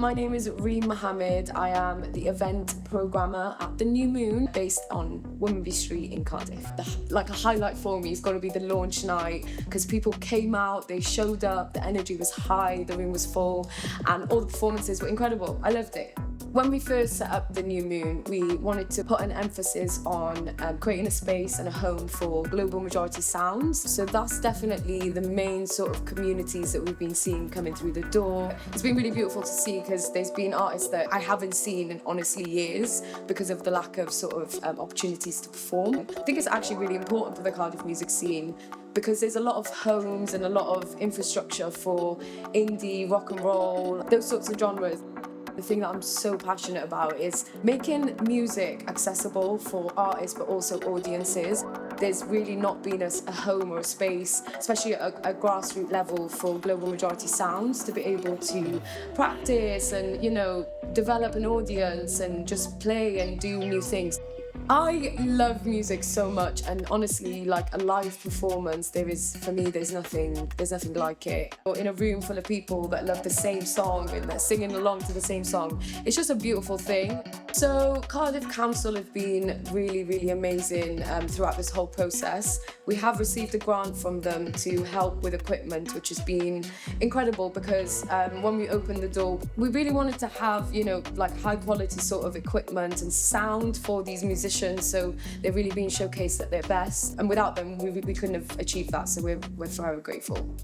My name is Reem Mohammed. I am the event programmer at the New Moon, based on Womanby Street in Cardiff. Like a highlight for me has got to be the launch night, because people came out, they showed up, the energy was high, the room was full, and all the performances were incredible. I loved it. When we first set up the New Moon, we wanted to put an emphasis on creating a space and a home for global majority sounds. So that's definitely the main sort of communities that we've been seeing coming through the door. It's been really beautiful to see, because there's been artists that I haven't seen in honestly years because of the lack of sort of opportunities to perform. I think it's actually really important for the Cardiff music scene, because there's a lot of homes and a lot of infrastructure for indie, rock and roll, those sorts of genres. The thing that I'm so passionate about is making music accessible for artists but also audiences. There's really not been a home or a space, especially at a grassroots level, for global majority sounds to be able to practice and, develop an audience and just play and do new things. I love music so much, and honestly, like a live performance, there's nothing like it. Or in a room full of people that love the same song and they're singing along to the same song, it's just a beautiful thing. So Cardiff Council have been really, really amazing throughout this whole process. We have received a grant from them to help with equipment, which has been incredible, because when we opened the door, we really wanted to have, like high quality sort of equipment and sound for these musicians. So they're really being showcased at their best, and without them we couldn't have achieved that, so we're forever grateful.